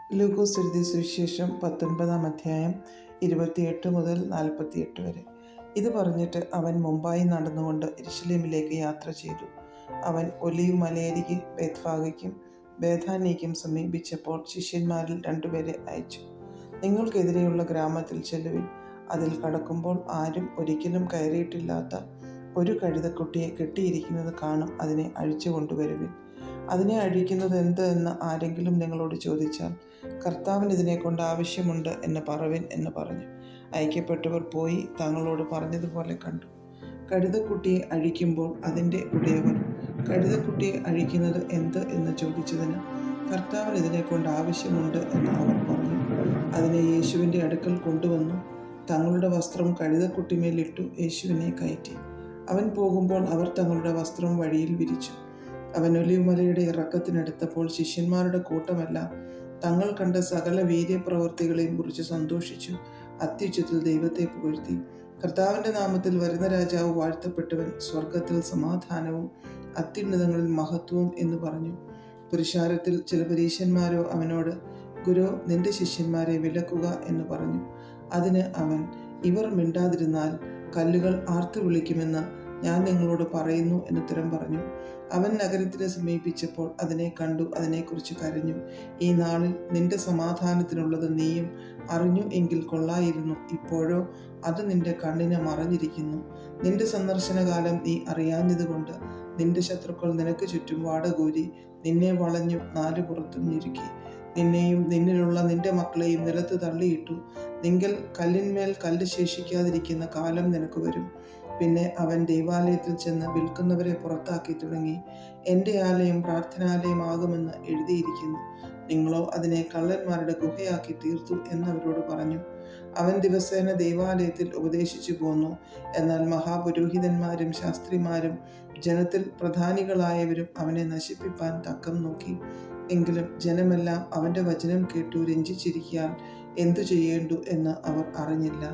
ലൂക്കോസ് എഴുതിയ സുവിശേഷം 19 അധ്യായം 28 മുതൽ 48 വരെ. ഇത് പറഞ്ഞിട്ട് അവൻ മുമ്പായി നടന്നുകൊണ്ട് യെരൂശലേമിലേക്ക് യാത്ര ചെയ്തു. അവൻ ഒലിവ് മലയരികെ ബേത്ത്ഫാഗയ്ക്കും ബേഥാന്യയ്ക്കും സമീപിച്ചപ്പോൾ ശിഷ്യന്മാരിൽ 2 പേരെ അയച്ചു. നിങ്ങൾക്കെതിരെയുള്ള ഗ്രാമത്തിൽ ചെല്ലുവിൻ. അതിൽ കടക്കുമ്പോൾ ആരും ഒരിക്കലും കയറിയിട്ടില്ലാത്ത ഒരു കഴുതക്കുട്ടിയെ കെട്ടിയിരിക്കുന്നത് കാണും. അതിനെ അഴിച്ചു കൊണ്ടുവരുവിൻ. അതിനെ അഴിക്കുന്നത് എന്ത് എന്ന് ആരെങ്കിലും നിങ്ങളോട് ചോദിച്ചാൽ, കർത്താവിന് ഇതിനെക്കൊണ്ട് ആവശ്യമുണ്ട് എന്ന് പറവിൻ എന്ന് പറഞ്ഞു. അയക്കപ്പെട്ടവർ പോയി തങ്ങളോട് പറഞ്ഞതുപോലെ കണ്ടു. കഴുതക്കുട്ടിയെ അഴിക്കുമ്പോൾ അതിൻ്റെ ഉടയവർ കഴുതക്കുട്ടിയെ അഴിക്കുന്നത് എന്ത് എന്ന് ചോദിച്ചതിന്, കർത്താവിന് ഇതിനെക്കൊണ്ട് ആവശ്യമുണ്ട് എന്ന് അവർ പറഞ്ഞു. അതിനെ യേശുവിൻ്റെ അടുക്കൽ കൊണ്ടുവന്നു. തങ്ങളുടെ വസ്ത്രം കഴുതക്കുട്ടിമേലിട്ടു യേശുവിനെ കയറ്റി. അവൻ പോകുമ്പോൾ അവർ തങ്ങളുടെ വസ്ത്രം വഴിയിൽ വിരിച്ചു. അവൻ ഒലിവ് മലയുടെ ഇറക്കത്തിനടുത്തപ്പോൾ ശിഷ്യന്മാരുടെ കൂട്ടമെല്ലാം തങ്ങൾ കണ്ട സകല വീര്യപ്രവൃത്തികളെയും കുറിച്ച് സന്തോഷിച്ചു. അത്യുച്ചത്തിൽ ദൈവത്തെ പുകഴ്ത്തി, കർത്താവിൻ്റെ നാമത്തിൽ വരുന്ന രാജാവ് വാഴ്ത്തപ്പെട്ടവൻ, സ്വർഗത്തിൽ സമാധാനവും അത്യുന്നതങ്ങളിൽ മഹത്വവും എന്ന് പറഞ്ഞു. പുരുഷാരത്തിൽ ചില പരീശന്മാരോ അവനോട്, ഗുരു, നിന്റെ ശിഷ്യന്മാരെ വിലക്കുക എന്ന് പറഞ്ഞു. അതിന് അവൻ, ഇവർ മിണ്ടാതിരുന്നാൽ കല്ലുകൾ ആർത്തു വിളിക്കുമെന്ന് ഞാൻ നിങ്ങളോട് പറയുന്നു എന്നുത്തരം പറഞ്ഞു. അവൻ നഗരത്തിനെ സമീപിച്ചപ്പോൾ അതിനെ കണ്ടു, അതിനെക്കുറിച്ച് കരഞ്ഞു. ഈ നാളിൽ നിന്റെ സമാധാനത്തിനുള്ളത് നീയും അറിഞ്ഞു എങ്കിൽ കൊള്ളായിരുന്നു. ഇപ്പോഴോ അത് നിന്റെ കണ്ണിന് മറഞ്ഞിരിക്കുന്നു. നിന്റെ സന്ദർശനകാലം നീ അറിയാഞ്ഞതുകൊണ്ട് നിന്റെ ശത്രുക്കൾ നിനക്ക് ചുറ്റും വാടകൂരി നിന്നെ വളഞ്ഞു 4 പുറത്തും ഞെരുക്കി. നിന്നെയും നിന്നിലുള്ള നിന്റെ മക്കളെയും നിലത്ത് തള്ളിയിട്ടു. നിങ്ങൾ കല്ലിന്മേൽ കല്ല് ശേഷിക്കാതിരിക്കുന്ന കാലം നിനക്ക് വരും. പിന്നെ അവൻ ദൈവാലയത്തിൽ ചെന്ന് വിൽക്കുന്നവരെ പുറത്താക്കി തുടങ്ങി. എൻ്റെ ആലയം പ്രാർത്ഥനാലയമാകുമെന്ന് എഴുതിയിരിക്കുന്നു, നിങ്ങളോ അതിനെ കള്ളന്മാരുടെ ഗുഹയാക്കി തീർത്തു എന്നവരോട് പറഞ്ഞു. അവൻ ദിവസേന ദൈവാലയത്തിൽ ഉപദേശിച്ചു പോന്നു. എന്നാൽ മഹാപുരോഹിതന്മാരും ശാസ്ത്രിമാരും ജനത്തിൽ പ്രധാനികളായവരും അവനെ നശിപ്പിപ്പാൻ തക്കം നോക്കി. എങ്കിലും ജനമെല്ലാം അവൻ്റെ വചനം കേട്ടു രഞ്ജിച്ചിരിക്കാൻ എന്തു ചെയ്യേണ്ടു എന്ന് അവർ അറിഞ്ഞില്ല.